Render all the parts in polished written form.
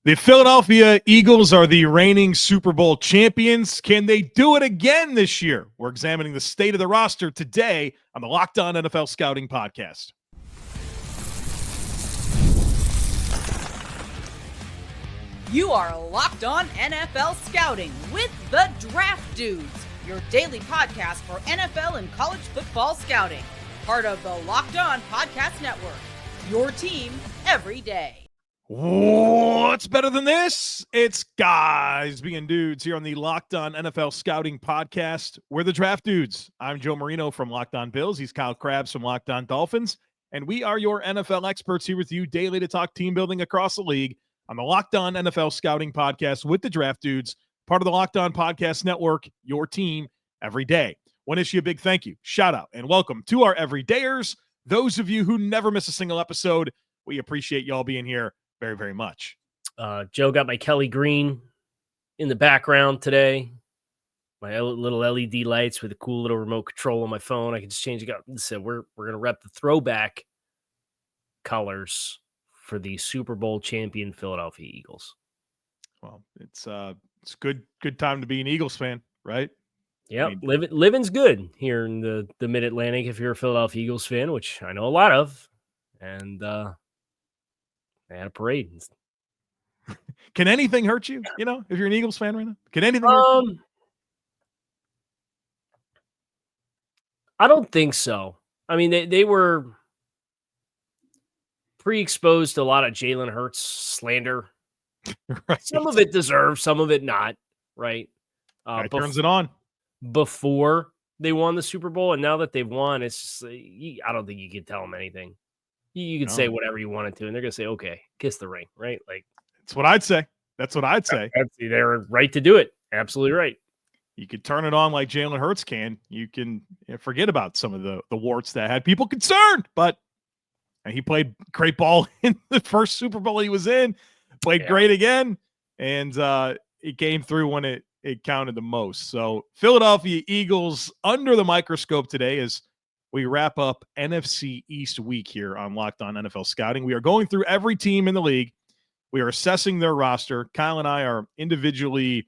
The Philadelphia Eagles are the reigning Super Bowl champions. Can they do it again this year? We're examining the state of the roster today on the Locked On NFL Scouting Podcast. You are Locked On NFL Scouting with the Draft Dudes, your daily podcast for NFL and college football scouting. Part of the Locked On Podcast Network, your team every day. What's better than this? It's guys being dudes here on the Locked On NFL Scouting Podcast. We're the Draft Dudes. I'm Joe Marino from Locked On Bills. He's Kyle Krabs from Locked On Dolphins. And we are your NFL experts here with you daily to talk team building across the league on the Locked On NFL Scouting Podcast with the Draft Dudes, part of the Locked On Podcast Network, your team every day. Want to issue a big thank you, shout out, and welcome to our everydayers. Those of you who never miss a single episode, we appreciate y'all being here very, very much. Joe got my Kelly Green in the background today. My little LED lights with a cool little remote control on my phone. I can just change it up. So we're gonna rep the throwback colors for the Super Bowl champion Philadelphia Eagles. Well, it's good time to be an Eagles fan, right? Yeah, living's good here in the Mid-Atlantic if you're a Philadelphia Eagles fan, which I know a lot of. And they had a parade. Can anything hurt you? You know, if you're an Eagles fan right now, can anything hurt you? I don't think so. I mean, they were pre-exposed to a lot of Jalen Hurts slander. Right. Some of it deserved, some of it not. Right. Turns it on before they won the Super Bowl, and now that they've won, it's just, I don't think you can tell them anything. You can say whatever you wanted to, and they're going to say, okay, kiss the ring, right? Like, that's what I'd say. That's what I'd say. They're right to do it. Absolutely right. You could turn it on like Jalen Hurts can. You can forget about some of the warts that had people concerned, but he played great ball in the first Super Bowl he was in, played great again, and it came through when it counted the most. So Philadelphia Eagles under the microscope today as we wrap up NFC East week here on Locked On NFL Scouting. We are going through every team in the league. We are assessing their roster. Kyle and I are individually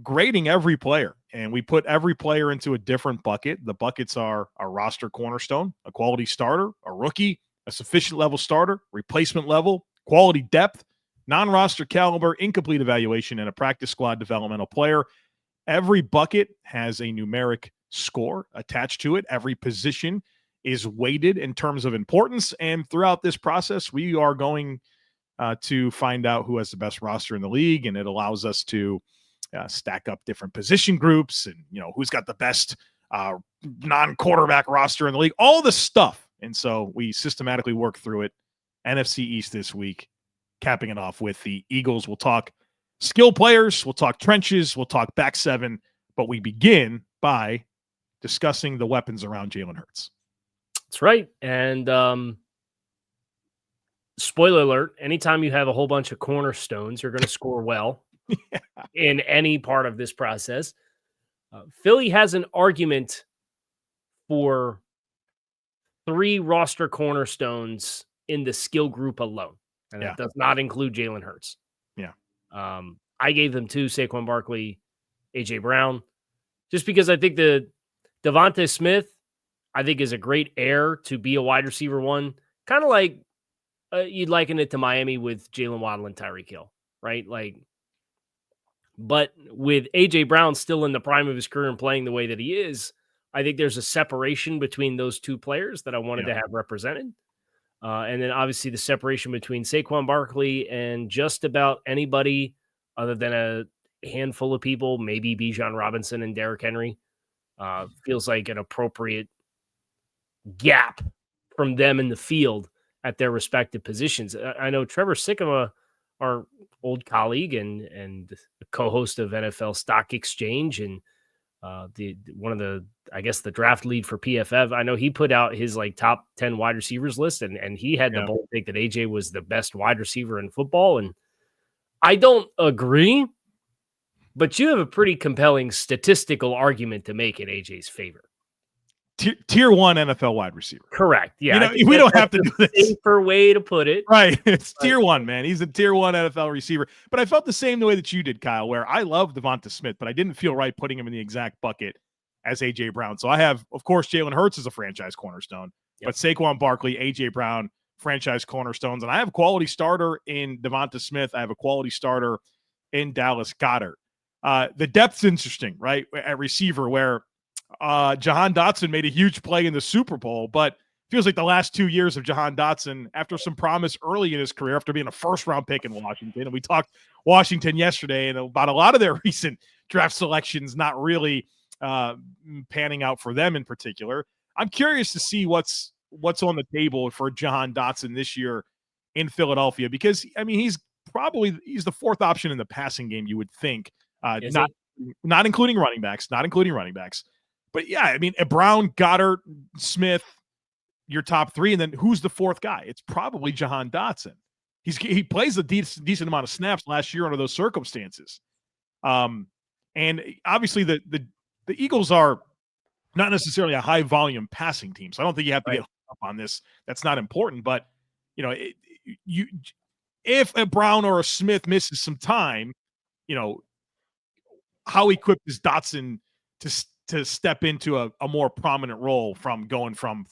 grading every player, and we put every player into a different bucket. The buckets are a roster cornerstone, a quality starter, a rookie, a sufficient level starter, replacement level, quality depth, non-roster caliber, incomplete evaluation, and a practice squad developmental player. Every bucket has a numeric score attached to it. Every position is weighted in terms of importance, and throughout this process, we are going to find out who has the best roster in the league, and it allows us to stack up different position groups and, you know, who's got the best non-quarterback roster in the league, all this stuff. And so we systematically work through it. NFC East this week, capping it off with the Eagles. We'll talk skill players, we'll talk trenches, we'll talk back seven, but we begin by discussing the weapons around Jalen Hurts. That's right. And spoiler alert, anytime you have a whole bunch of cornerstones, you're going to score well in any part of this process. Philly has an argument for 3 roster cornerstones in the skill group alone. And that does not include Jalen Hurts. Yeah. I gave them 2, Saquon Barkley, A.J. Brown, just because I think the Devonta Smith, I think, is a great heir to be a wide receiver 1. Kind of like you'd liken it to Miami with Jalen Waddle and Tyreek Hill, right? Like, but with A.J. Brown still in the prime of his career and playing the way that he is, I think there's a separation between those 2 players that I wanted to have represented. And then obviously the separation between Saquon Barkley and just about anybody other than a handful of people, maybe Bijan Robinson and Derrick Henry, feels like an appropriate gap from them in the field at their respective positions. I know Trevor Sikkema, our old colleague and co-host of NFL Stock Exchange and the draft lead for PFF. I know he put out his top 10 wide receivers list, and he had the bold take that AJ was the best wide receiver in football. And I don't agree, but you have a pretty compelling statistical argument to make in AJ's favor. tier 1 NFL wide receiver. Correct. Yeah. We don't have to do this. Safer way to put it. Right. It's tier 1, man. He's a tier 1 NFL receiver. But I felt the same way that you did, Kyle, where I love Devonta Smith, but I didn't feel right putting him in the exact bucket as A.J. Brown. So I have, of course, Jalen Hurts as a franchise cornerstone, but Saquon Barkley, A.J. Brown, franchise cornerstones. And I have a quality starter in Devonta Smith. I have a quality starter in Dallas Goedert. The depth's interesting, right, at receiver, where Jahan Dotson made a huge play in the Super Bowl, but feels like the last 2 years of Jahan Dotson, after some promise early in his career, after being a first-round pick in Washington, and we talked Washington yesterday and about a lot of their recent draft selections not really panning out for them in particular. I'm curious to see what's on the table for Jahan Dotson this year in Philadelphia, because, I mean, he's the fourth option in the passing game, you would think, not including running backs. But yeah, I mean, Brown, Goddard, Smith, your top three, and then who's the fourth guy? It's probably Jahan Dotson. He plays a decent amount of snaps last year under those circumstances. And obviously the Eagles are not necessarily a high volume passing team, so I don't think you have to get up on this. That's not important, but if a Brown or a Smith misses some time, how equipped is Dotson to step into a more prominent role from going from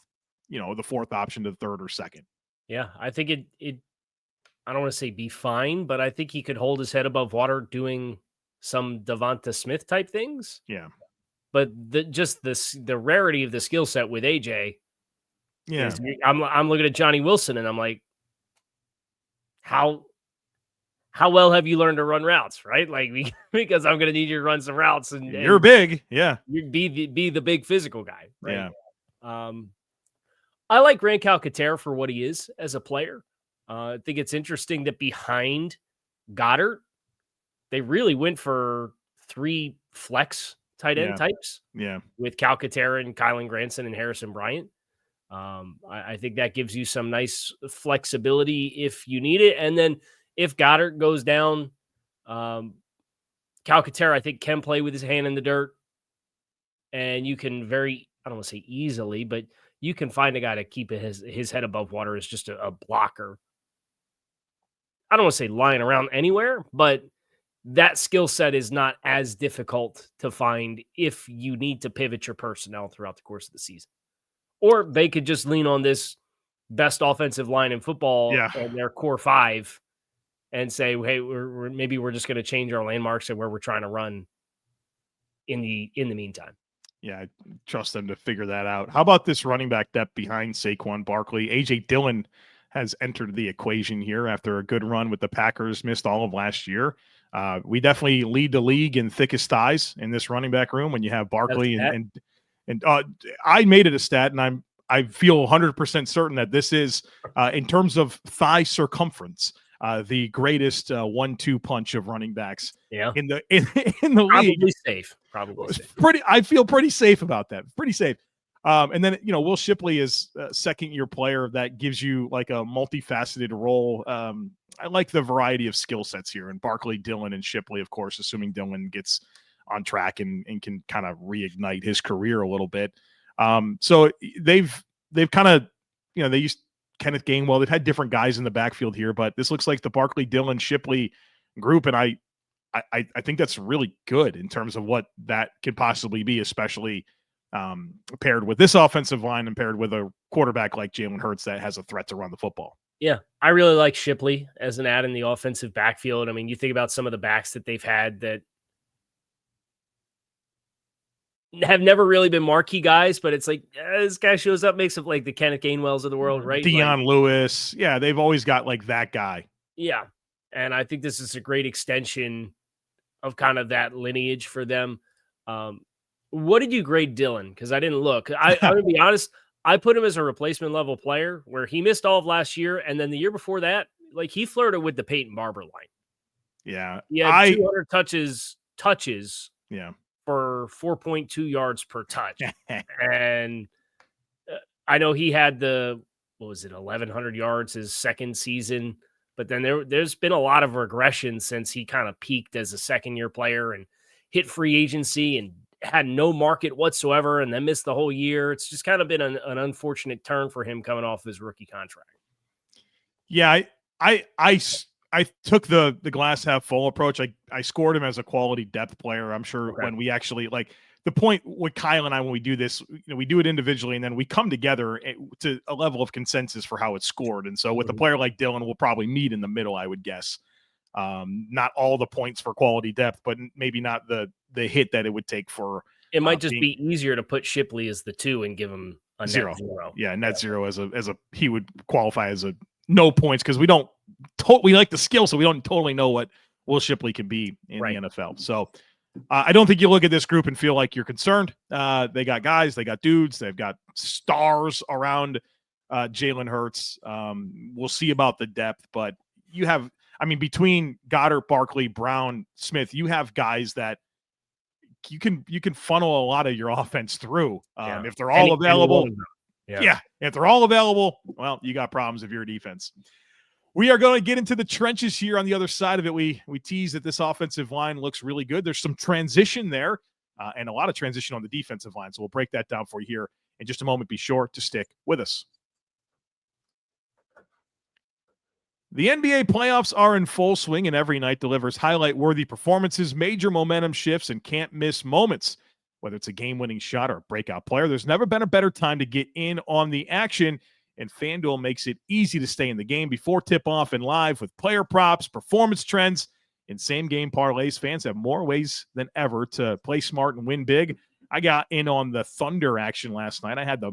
the fourth option to the third or second? Yeah, I think it I don't want to say be fine, but I think he could hold his head above water doing some Devonta Smith type things. Yeah. But the rarity of the skill set with AJ. Yeah. I'm looking at Johnny Wilson and I'm like, how well have you learned to run routes, right? Like, because I'm going to need you to run some routes, and you're big. Yeah. You be the big physical guy. Right? Yeah. I like Grant Calcaterra for what he is as a player. I think it's interesting that behind Goddard, they really went for 3 flex tight end types. Yeah. With Calcaterra and Kylan Granson and Harrison Bryant. I think that gives you some nice flexibility if you need it. And then if Goddard goes down, Calcaterra, I think, can play with his hand in the dirt. And you can I don't want to say easily, but you can find a guy to keep his head above water as just a blocker. I don't want to say lying around anywhere, but that skill set is not as difficult to find if you need to pivot your personnel throughout the course of the season. Or they could just lean on this best offensive line in football and their core 5 and say, hey, we're just going to change our landmarks and where we're trying to run in the meantime. Yeah, I trust them to figure that out. How about this running back depth behind Saquon Barkley? A.J. Dillon has entered the equation here after a good run with the Packers, missed all of last year. We definitely lead the league in thickest thighs in this running back room when you have Barkley and I made it a stat, and I feel 100% certain that this is in terms of thigh circumference, the greatest 1-2 punch of running backs in the league. Probably safe. I feel pretty safe about that. Pretty safe. And then, Will Shipley is a second-year player that gives you like a multifaceted role. I like the variety of skill sets here, and Barkley, Dillon, and Shipley, of course, assuming Dillon gets on track and can kind of reignite his career a little bit. So they've kind of, they used Kenneth Gainwell. They've had different guys in the backfield here, but this looks like the Barkley, Dillon, Shipley group. And I think that's really good in terms of what that could possibly be, especially paired with this offensive line and paired with a quarterback like Jalen Hurts that has a threat to run the football. Yeah, I really like Shipley as an add in the offensive backfield. I mean, you think about some of the backs that they've had that have never really been marquee guys, but it's like this guy shows up, makes up like the Kenneth Gainwells of the world, right? Deion Lewis. Yeah, they've always got like that guy. Yeah, and I think this is a great extension of kind of that lineage for them. What did you grade Dillon? Because I didn't look. I'm going to be honest. I put him as a replacement level player where he missed all of last year. And then the year before that, like he flirted with the Peyton Barber line. Yeah. He had 200 touches. Yeah. For 4.2 yards per touch. And I know he had 1,100 yards his second season, but then there's been a lot of regression since he kind of peaked as a second-year player and hit free agency and had no market whatsoever and then missed the whole year. It's just kind of been an unfortunate turn for him coming off his rookie contract. Yeah, I took the glass half full approach. I scored him as a quality depth player. I'm sure when we actually the point with Kyle and I, when we do this, we do it individually and then we come together to a level of consensus for how it's scored. And so with a player like Dylan, we'll probably meet in the middle, I would guess. Not all the points for quality depth, but maybe not the hit that it would take for. It might just be easier to put Shipley as the 2 and give him a zero. Net 0. Yeah, net 0 as a he would qualify as a no points because we don't we like the skill, so we don't totally know what Will Shipley can be in the NFL. So I don't think you look at this group and feel like you're concerned. They got guys, they got dudes, they've got stars around Jalen Hurts. We'll see about the depth, but you have, between Goddard, Barkley, Brown, Smith, you have guys that you can funnel a lot of your offense through. If they're all available. Yeah. If they're all available, well, you got problems if you're a defense. We are going to get into the trenches here on the other side of it. We tease that this offensive line looks really good. There's some transition there and a lot of transition on the defensive line. So we'll break that down for you here in just a moment. Be sure to stick with us. The NBA playoffs are in full swing, and every night delivers highlight-worthy performances, major momentum shifts, and can't-miss moments. Whether it's a game-winning shot or a breakout player, there's never been a better time to get in on the action, and FanDuel makes it easy to stay in the game before tip-off and live with player props, performance trends, and same-game parlays. Fans have more ways than ever to play smart and win big. I got in on the Thunder action last night. I had the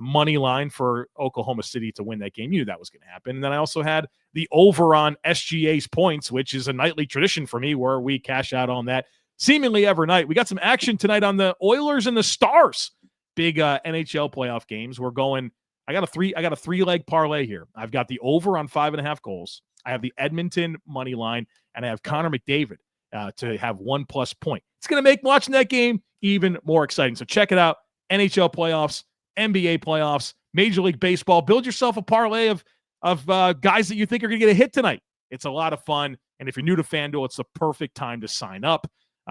money line for Oklahoma City to win that game. You knew that was going to happen. And then I also had the over on SGA's points, which is a nightly tradition for me where we cash out on that seemingly every night. We got some action tonight on the Oilers and the Stars. Big NHL playoff games. We're going, I got a 3-leg parlay here. I've got the over on 5.5 goals. I have the Edmonton money line, and I have Connor McDavid to have 1+ point. It's going to make watching that game even more exciting. So check it out. NHL playoffs, NBA playoffs, Major League Baseball. Build yourself a parlay of guys that you think are going to get a hit tonight. It's a lot of fun. And if you're new to FanDuel, it's the perfect time to sign up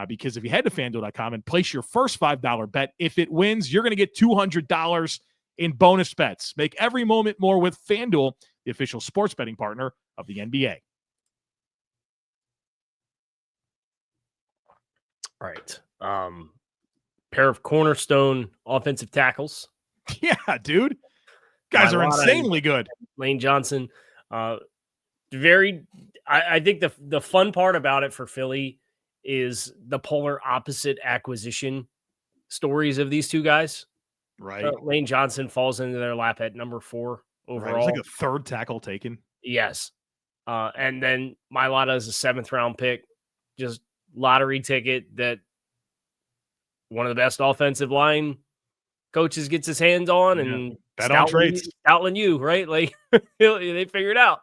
because if you head to FanDuel.com and place your first $5 bet, if it wins, you're going to get $200 in bonus bets. Make every moment more with FanDuel, the official sports betting partner of the NBA. All right. Pair of cornerstone offensive tackles. Yeah, dude. Guys are insanely good. Lane Johnson. I think the fun part about it for Philly is the polar opposite acquisition stories of these two guys. Right. Lane Johnson falls into their lap at number 4 overall. Right. It was like a third tackle taken. Yes. And then Mailata is a 7th round pick. Just lottery ticket that one of the best offensive line coaches gets his hands on and bet on trades. Stoutland you, right? Like they figured it out.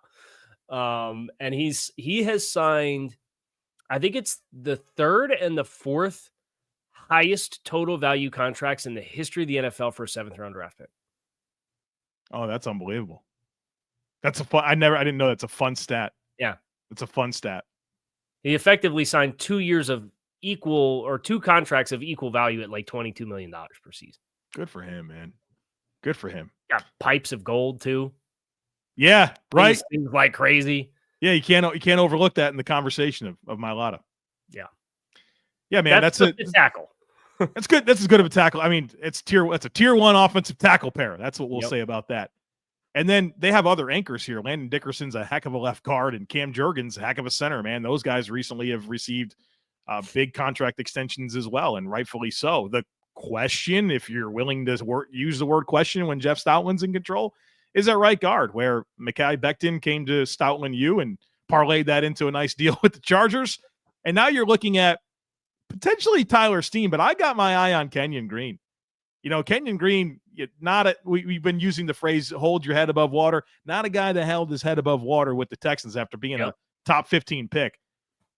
And he has signed, I think it's the 3rd and the 4th highest total value contracts in the history of the NFL for a 7th round draft pick. Oh, that's unbelievable. That's a fun. I didn't know that's a fun stat. Yeah. It's a fun stat. He effectively signed 2 years of equal or 2 contracts of equal value at like $22 million per season. Good for him, man. Good for him. Got pipes of gold too. Yeah, right. Things like crazy. Yeah, you can't overlook that in the conversation of Mailata. Yeah. Yeah, man. That's a tackle. That's good. That's as good of a tackle. I mean, it's a tier 1 offensive tackle pair. That's what we'll say about that. And then they have other anchors here. Landon Dickerson's a heck of a left guard, and Cam Jurgens a heck of a center, man. Those guys recently have received big contract extensions as well, and rightfully so. The question, if you're willing to use the word question when Jeff Stoutland's in control, is at right guard, where Mekhi Becton came to Stoutland U and parlayed that into a nice deal with the Chargers. And now you're looking at potentially Tyler Steen, but I got my eye on Kenyon Green. Kenyon Green, we've been using the phrase hold your head above water. Not a guy that held his head above water with the Texans after being a top 15 pick.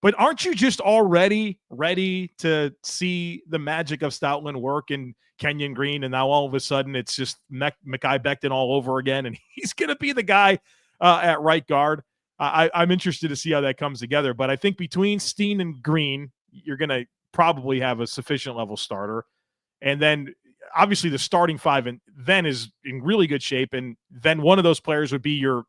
But aren't you just already ready to see the magic of Stoutland work in Kenyon Green? And now all of a sudden it's just Mekhi Becton all over again. And he's going to be the guy at right guard. I'm interested to see how that comes together. But I think between Steen and Green, you're going to probably have a sufficient level starter. And then obviously the starting five and then is in really good shape. And then one of those players would be your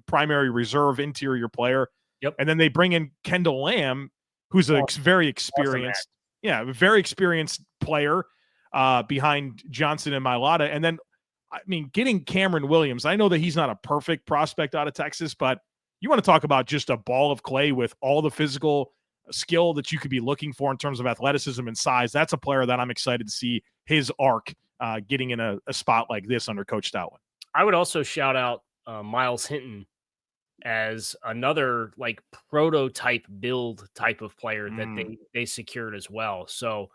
primary reserve interior player. Yep. And then they bring in Kendall Lamb, who's a very experienced, very experienced player behind Johnson and Mailata. And then, I mean, getting Cameron Williams, I know that he's not a perfect prospect out of Texas, but you want to talk about just a ball of clay with all the physical skill that you could be looking for in terms of athleticism and size. That's a player that I'm excited to see his arc getting in a spot like this under Coach Stoutland. I would also shout out Miles Hinton as another like prototype build type of player that they secured as well. So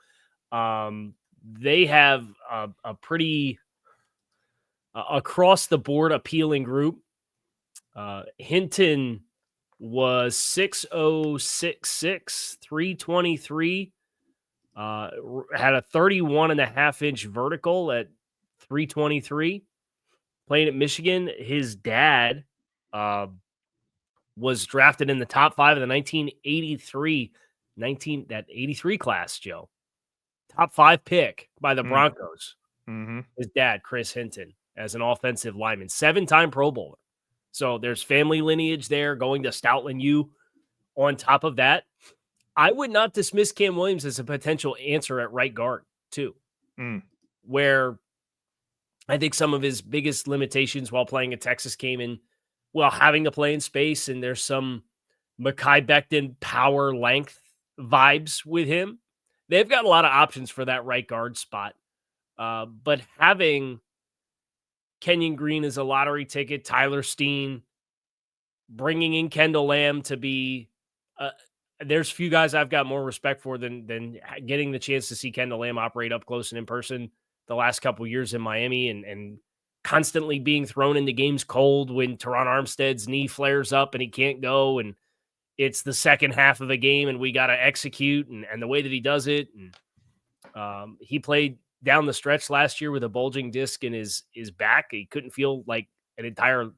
they have a pretty across the board appealing group. Hinton was 6'0", 323, had a 31.5-inch vertical at 323, playing at Michigan. His dad was drafted in the top 5 of the 1983 class, Joe. Top 5 pick by the Broncos. Mm-hmm. His dad, Chris Hinton, as an offensive lineman, 7-time Pro Bowler. So there's family lineage there going to Stoutland U. On top of that, I would not dismiss Cam Williams as a potential answer at right guard too, where I think some of his biggest limitations while playing at Texas came in, having to play in space, and there's some Mekhi Becton power length vibes with him. They've got a lot of options for that right guard spot, but having Kenyon Green as a lottery ticket, Tyler Steen, bringing in Kendall Lamb to be there's few guys I've got more respect for than getting the chance to see Kendall Lamb operate up close and in person the last couple of years in Miami and constantly being thrown into games cold when Teron Armstead's knee flares up and he can't go, and it's the second half of a game and we got to execute, and the way that he does it. And he played down the stretch last year with a bulging disc in his back. He couldn't feel like an entire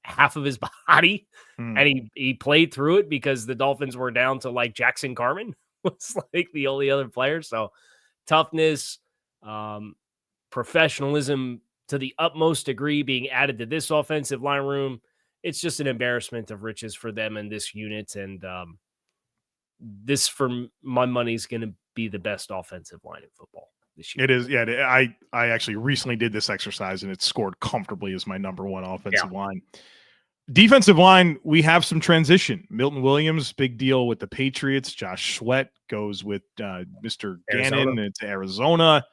half of his body, and he played through it because the Dolphins were down to like Jackson Carman was like the only other player. So toughness, professionalism to the utmost degree being added to this offensive line room. It's just an embarrassment of riches for them in this unit. And this, for my money, is going to be the best offensive line in football this year. It is. Yeah. I actually recently did this exercise and it scored comfortably as my number one offensive line. Defensive line, we have some transition. Milton Williams, big deal with the Patriots. Josh Sweat goes with Mr. Gannon to Arizona.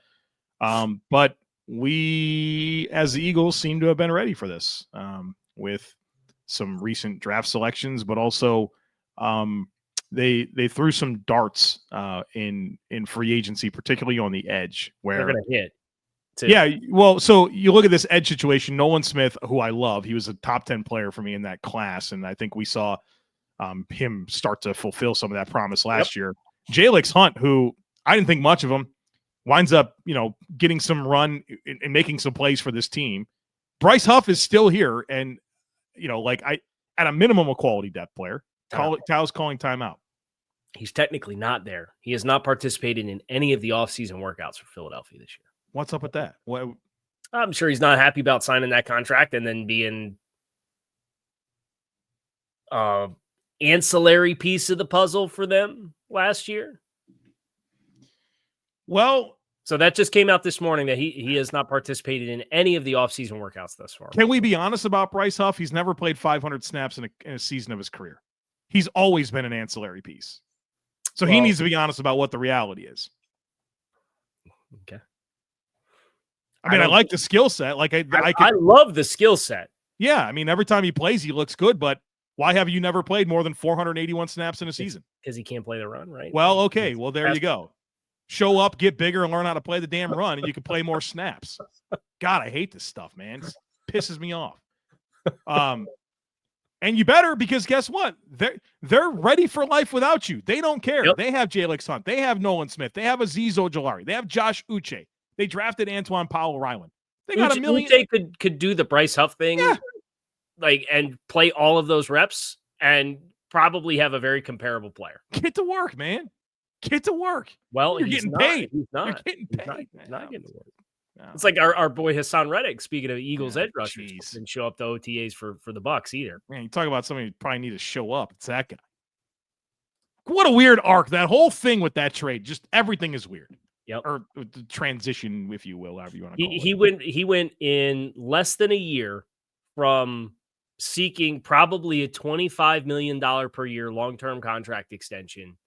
But we, as the Eagles, seem to have been ready for this with some recent draft selections, but also they threw some darts in free agency, particularly on the edge, where they're going to hit. Yeah, well, so you look at this edge situation. Nolan Smith, who I love, he was a top 10 player for me in that class, and I think we saw him start to fulfill some of that promise last year. Jalix Hunt, who I didn't think much of him, winds up, getting some run and making some plays for this team. Bryce Huff is still here, and at a minimum, a quality depth player. Tao's calling timeout. He's technically not there. He has not participated in any of the offseason workouts for Philadelphia this year. What's up with that? I'm sure he's not happy about signing that contract and then being ancillary piece of the puzzle for them last year. Well, so that just came out this morning that he has not participated in any of the offseason workouts thus far. Can we be honest about Bryce Huff? He's never played 500 snaps in a season of his career. He's always been an ancillary piece. So he needs to be honest about what the reality is. Okay. I like the skill set. I love the skill set. Yeah, every time he plays, he looks good. But why have you never played more than 481 snaps in a season? Because he can't play the run, right? Well, okay. Well, there you go. Show up, get bigger, and learn how to play the damn run, and you can play more snaps. God, I hate this stuff, man. It pisses me off. And you better, because guess what? They're ready for life without you. They don't care. Yep. They have Jalix Hunt. They have Nolan Smith. They have Azeez Ojulari. They have Josh Uche. They drafted Antoine Powell-Ryland. They got a million. Uche could do the Bryce Huff thing, and play all of those reps, and probably have a very comparable player. Get to work, man. Get to work. Well, You're getting paid. He's not. You're getting He's paid. not getting to work. No. It's like our boy Hassan Reddick, speaking of Eagles edge rushers, Jeez. didn't show up to OTAs for the Bucks either. Man, you talk about somebody who probably need to show up. It's that guy. What a weird arc. That whole thing with that trade, just everything is weird. Yep. Or the transition, if you will, however you want to call it. He went in less than a year from seeking probably a $25 million per year long-term contract extension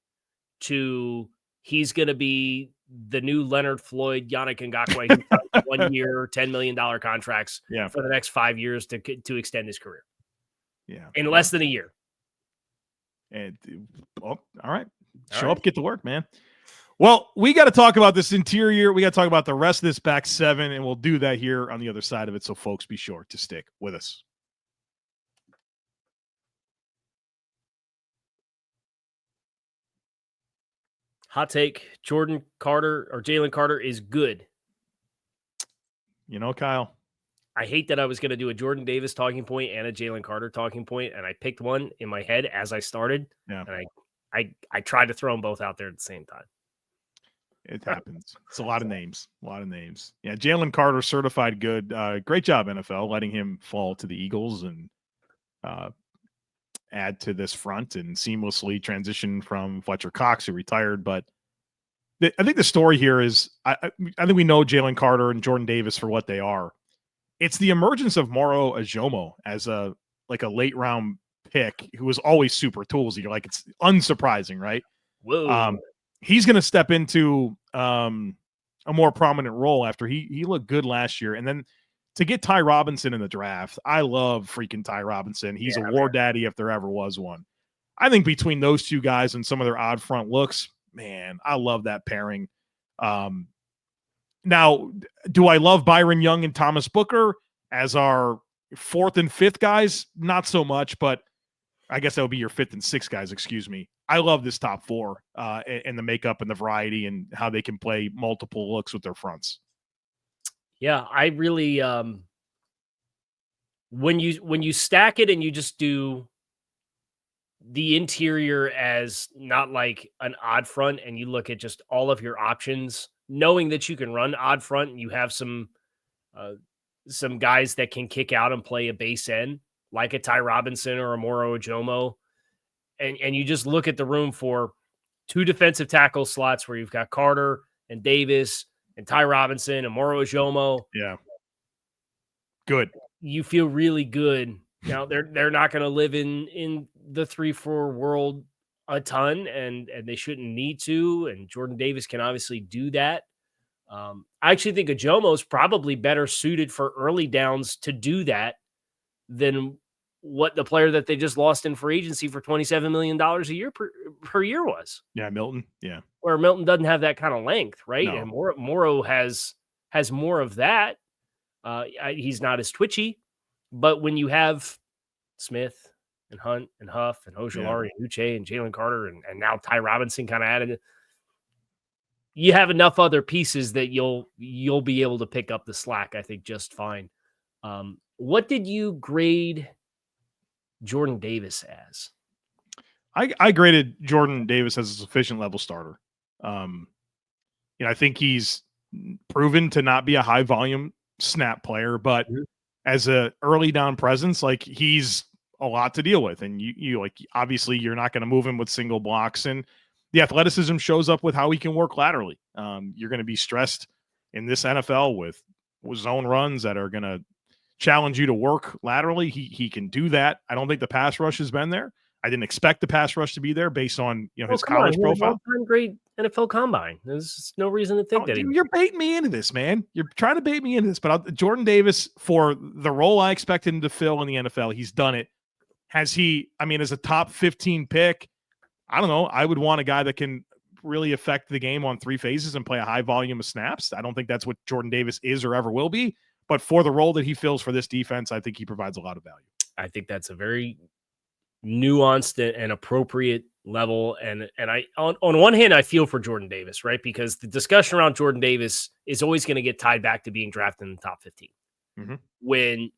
to he's going to be the new Leonard Floyd, Yannick Ngakoue, who signed 1 year, $10 million contracts for the next 5 years to extend his career. Yeah. In less than a year. And all right. Show up, get to work, man. Well, we got to talk about this interior. We got to talk about the rest of this back seven, and we'll do that here on the other side of it. So, folks, be sure to stick with us. Hot take: Jalen Carter is good. You know, Kyle, I hate that I was going to do a Jordan Davis talking point and a Jalen Carter talking point, and I picked one in my head as I started. Yeah. And I tried to throw them both out there at the same time. It happens. It's a lot of names. Yeah, Jalen Carter, certified good. Great job, NFL, letting him fall to the Eagles and add to this front and seamlessly transition from Fletcher Cox, who retired. But I think the story here is I think we know Jalen Carter and Jordan Davis for what they are. It's the emergence of Moro Ajomo as a late round pick who was always super toolsy. You're like, it's unsurprising, right? Whoa. He's going to step into a more prominent role after he looked good last year. And then to get Ty Robinson in the draft, I love freaking Ty Robinson. He's a war daddy if there ever was one. I think between those two guys and some of their odd front looks, man, I love that pairing. Now, do I love Byron Young and Thomas Booker as our fourth and fifth guys? Not so much, but I guess that would be your fifth and sixth guys, excuse me. I love this top four and the makeup and the variety and how they can play multiple looks with their fronts. Yeah, I really when you stack it and you just do the interior as not like an odd front and you look at just all of your options, knowing that you can run odd front and you have some guys that can kick out and play a base end like a Ty Robinson or a Moro Ajomo. And you just look at the room for two defensive tackle slots where you've got Carter and Davis and Ty Robinson and Moro Ajomo. Yeah. Good. You feel really good. Now they're not going to live in the 3-4 world a ton and they shouldn't need to. And Jordan Davis can obviously do that. I actually think Ajomo is probably better suited for early downs to do that than what the player that they just lost in free agency for $27 million a year per year was. Yeah, Milton. Yeah. Where Milton doesn't have that kind of length, right? No. And Moro has more of that. He's not as twitchy, but when you have Smith and Hunt and Huff and Ojolari and Uche and Jalen Carter and now Ty Robinson kind of added, you have enough other pieces that you'll be able to pick up the slack, I think, just fine. What did you grade Jordan Davis as? I graded Jordan Davis as a sufficient level starter. I think he's proven to not be a high volume snap player, but as a early down presence, like he's a lot to deal with. And you like, obviously you're not going to move him with single blocks, and the athleticism shows up with how he can work laterally. You're going to be stressed in this NFL with zone runs that are going to challenge you to work laterally. He can do that. I don't think the pass rush has been there. I didn't expect the pass rush to be there based on his college profile. Great NFL combine. There's no reason to think that. You're baiting me into this, man. You're trying to bait me into this. But Jordan Davis, for the role I expected him to fill in the NFL, he's done it. Has he? I mean, as a top 15 pick, I don't know. I would want a guy that can really affect the game on three phases and play a high volume of snaps. I don't think that's what Jordan Davis is or ever will be. But for the role that he fills for this defense, I think he provides a lot of value. I think that's a very nuanced and appropriate level. And I, on one hand, I feel for Jordan Davis, right? Because the discussion around Jordan Davis is always going to get tied back to being drafted in the top 15. When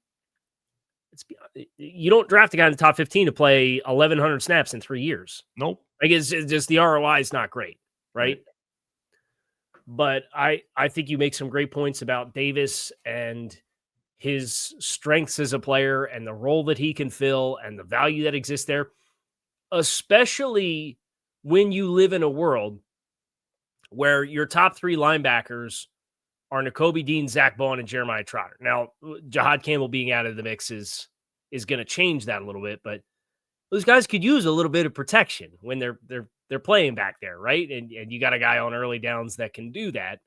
you don't draft a guy in the top 15 to play 1,100 snaps in 3 years. Nope. Like it's just the ROI is not great, right? But I think you make some great points about Davis and his strengths as a player and the role that he can fill and the value that exists there, especially when you live in a world where your top 3 linebackers are Nakobe Dean, Zach Bond, and Jeremiah Trotter. Now, Jahad Campbell being out of the mix is going to change that a little bit, but those guys could use a little bit of protection when they're playing back there, right? And you got a guy on early downs that can do that.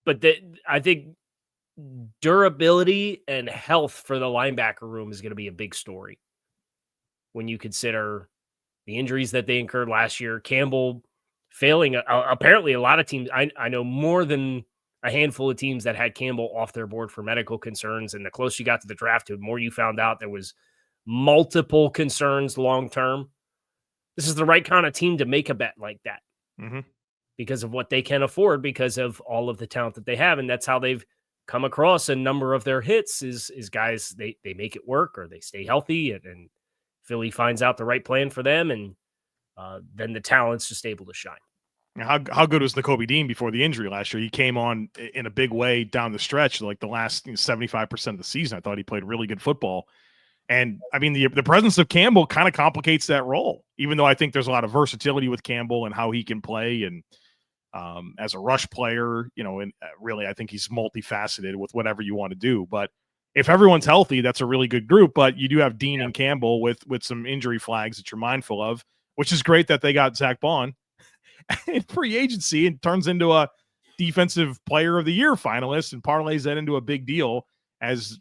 But I think durability and health for the linebacker room is going to be a big story when you consider the injuries that they incurred last year. Campbell failing. Apparently, a lot of teams, I know more than a handful of teams that had Campbell off their board for medical concerns. And the closer you got to the draft, the more you found out there was multiple concerns long-term. This is the right kind of team to make a bet like that because of what they can afford, because of all of the talent that they have. And that's how they've come across a number of their hits is guys, they make it work or they stay healthy and Philly finds out the right plan for them. And then the talent's just able to shine. How good was Nakobe Dean before the injury last year? He came on in a big way down the stretch, like the last 75% of the season. I thought he played really good football. And I mean, the presence of Campbell kind of complicates that role, even though I think there's a lot of versatility with Campbell and how he can play. And as a rush player, and really, I think he's multifaceted with whatever you want to do. But if everyone's healthy, that's a really good group. But you do have Dean and Campbell with some injury flags that you're mindful of, which is great that they got Zach Bond in free agency and turns into a defensive player of the year finalist and parlays that into a big deal as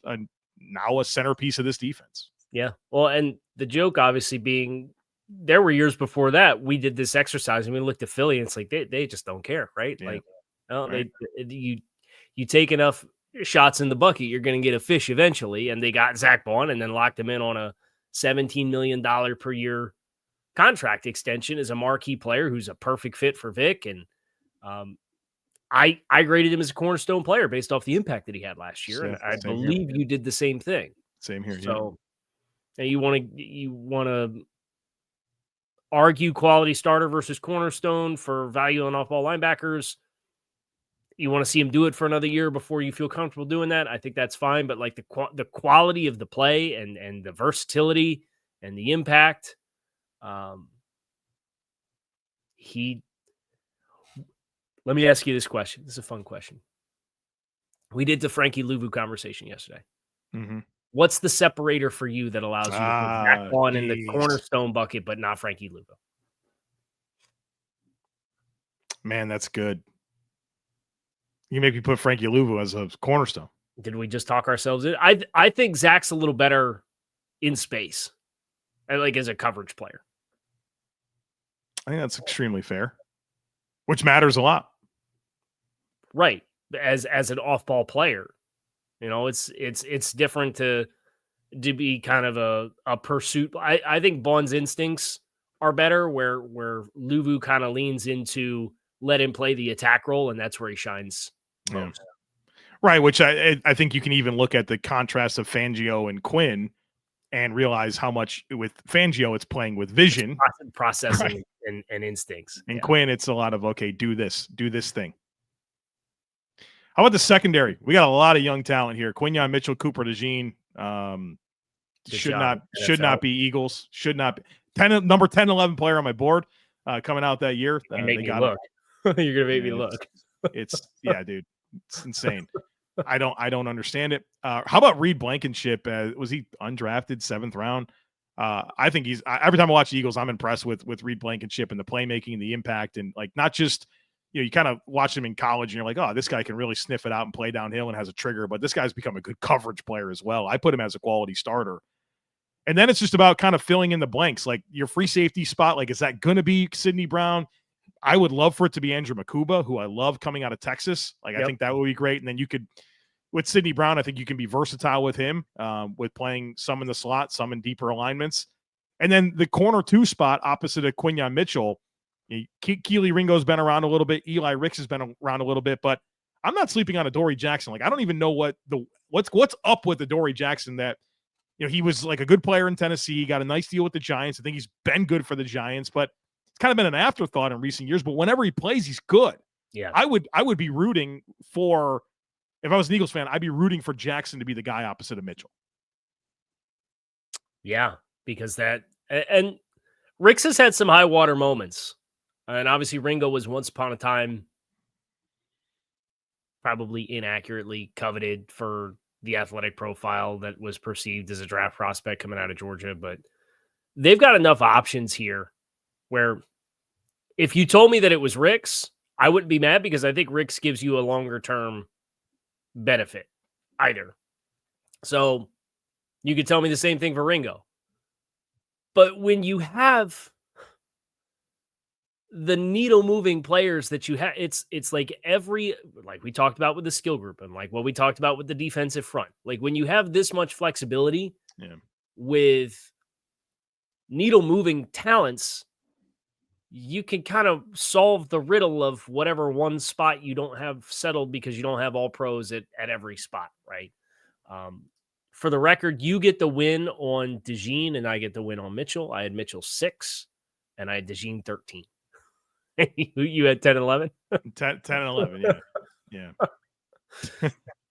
now a centerpiece of this defense. Yeah. Well, and the joke obviously being there were years before that we did this exercise and we looked at Philly and it's like, they just don't care. Right. Yeah. Like, right. You take enough shots in the bucket, you're going to get a fish eventually. And they got Zach Bond and then locked him in on a $17 million per year contract extension as a marquee player who's a perfect fit for Vic. And I graded him as a cornerstone player based off the impact that he had last year. And I believe you did the same thing. Same here. So you want to argue quality starter versus cornerstone for value on off-ball linebackers. You want to see him do it for another year before you feel comfortable doing that. I think that's fine. But like the quality of the play and the versatility and the impact, let me ask you this question. This is a fun question. We did the Frankie Louvu conversation yesterday. Mm-hmm. What's the separator for you that allows you to put Zach Bond in the cornerstone bucket, but not Frankie Louvu? Man, that's good. You make me put Frankie Louvu as a cornerstone. Did we just talk ourselves in? I think Zach's a little better in space, like as a coverage player. I think that's extremely fair, which matters a lot. Right. As an off-ball player, it's different to be kind of a pursuit. I think Bond's instincts are better where Louvu kind of leans into let him play the attack role, and that's where he shines most. Right, which I think you can even look at the contrast of Fangio and Quinn and realize how much with Fangio it's playing with vision. Processing and instincts. And Quinn, it's a lot of, okay, do this thing. How about the secondary? We got a lot of young talent here. Quinyon Mitchell, Cooper DeJean, should not be Eagles. Should not be. Number 10, 11 player on my board coming out that year. You make me look. You're going to make me look. It's dude. It's insane. I don't understand it. How about Reed Blankenship? Was he undrafted 7th round? I think he's every time I watch the Eagles, I'm impressed with Reed Blankenship and the playmaking and the impact and like not just you kind of watch him in college and you're like, oh, this guy can really sniff it out and play downhill and has a trigger, but this guy's become a good coverage player as well. I put him as a quality starter. And then it's just about kind of filling in the blanks, like your free safety spot. Like, is that going to be Sidney Brown? I would love for it to be Andrew Makuba, who I love coming out of Texas. Like, I think that would be great. And then you could, with Sidney Brown, I think you can be versatile with him, with playing some in the slot, some in deeper alignments. And then the corner 2 spot opposite of Quinyon Mitchell, Keely Ringo's been around a little bit. Eli Ricks has been around a little bit, but I'm not sleeping on Adoree Jackson. Like, I don't even know what's up with Adoree Jackson that, he was like a good player in Tennessee. He got a nice deal with the Giants. I think he's been good for the Giants, but kind of been an afterthought in recent years, but whenever he plays, he's good. Yeah. I would be rooting for, if I was an Eagles fan, I'd be rooting for Jackson to be the guy opposite of Mitchell. Yeah, because and Ricks has had some high water moments. And obviously Ringo was once upon a time probably inaccurately coveted for the athletic profile that was perceived as a draft prospect coming out of Georgia. But they've got enough options here where if you told me that it was Ricks, I wouldn't be mad because I think Ricks gives you a longer term benefit either. So you could tell me the same thing for Ringo. But when you have the needle moving players that you have, it's like we talked about with the skill group and like what we talked about with the defensive front. Like when you have this much flexibility with needle moving talents, you can kind of solve the riddle of whatever one spot you don't have settled because you don't have all pros at every spot, right? For the record, you get the win on DeJean and I get the win on Mitchell. I had Mitchell 6 and I had DeJean 13. You had 10 and 11? 10 and 11, yeah.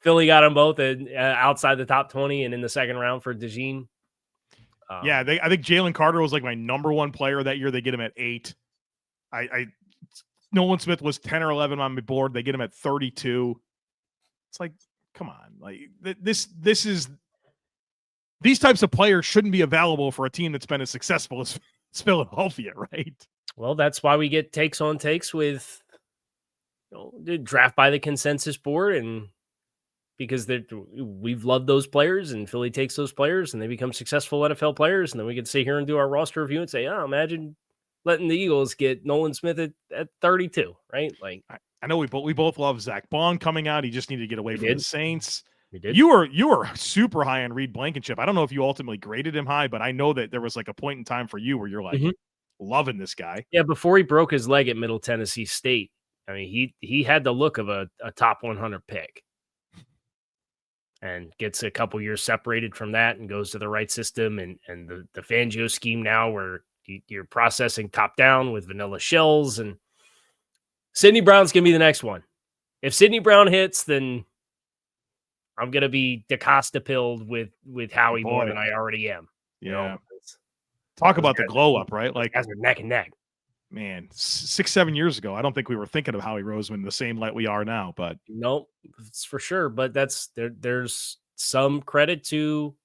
Philly got them both outside the top 20 and in the second round for DeJean. I think Jalen Carter was like my number one player that year. They get him at 8. Nolan Smith was 10 or 11 on my board. They get him at 32. It's like, come on. Like these types of players shouldn't be available for a team that's been as successful as Philadelphia, right? Well, that's why we get takes on takes with draft by the consensus board, and because we've loved those players and Philly takes those players and they become successful NFL players. And then we can sit here and do our roster review and say, oh, imagine letting the Eagles get Nolan Smith at 32, right? Like I know we both love Zach Bond coming out. He just needed to get away from the Saints. We did. You were super high on Reed Blankenship. I don't know if you ultimately graded him high, but I know that there was like a point in time for you where you're like loving this guy. Yeah, before he broke his leg at Middle Tennessee State, I mean, he had the look of a top 100 pick. And gets a couple years separated from that and goes to the right system and the Fangio scheme now where you're processing top down with vanilla shells. And Sidney Brown's going to be the next one. If Sidney Brown hits, then I'm going to be DaCosta pilled with Howie more than I already am. Yeah. You know, talk about the glow up, right? Like guys are neck and neck. Man, 6-7 years ago, I don't think we were thinking of Howie Roseman the same light we are now. But nope, it's for sure. But there's some credit to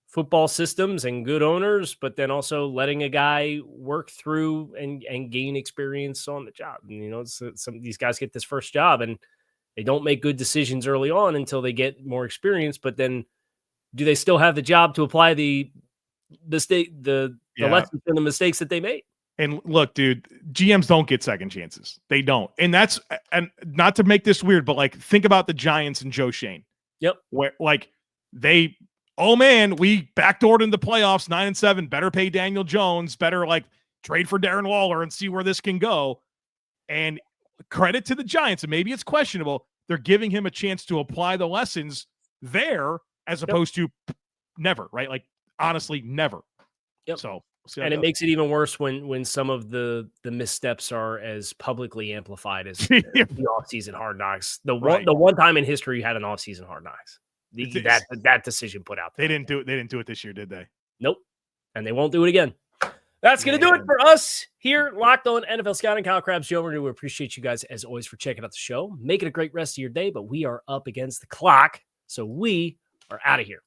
football systems and good owners, but then also letting a guy work through and gain experience on the job. And, you know, some of these guys get this first job and they don't make good decisions early on until they get more experience. But then, do they still have the job to apply the lessons and the mistakes that they made? And look, dude, GMs don't get second chances. They don't. And not to make this weird, but like think about the Giants and Joe Shane. Yep. Where like we backdoored into the playoffs 9-7, better pay Daniel Jones, better like trade for Darren Waller and see where this can go. And credit to the Giants, and maybe it's questionable, they're giving him a chance to apply the lessons there as opposed to never, right? Like honestly, never. Yep. So and it makes it even worse when some of the missteps are as publicly amplified as the offseason Hard Knocks. The one time in history you had an offseason Hard Knocks. That decision put out there. They didn't do it this year, did they? Nope. And they won't do it again. That's going to do it for us here. Locked On NFL Scouting. Kyle Krabs, Joe Marino. We appreciate you guys as always for checking out the show. Make it a great rest of your day, but we are up against the clock, so we are out of here.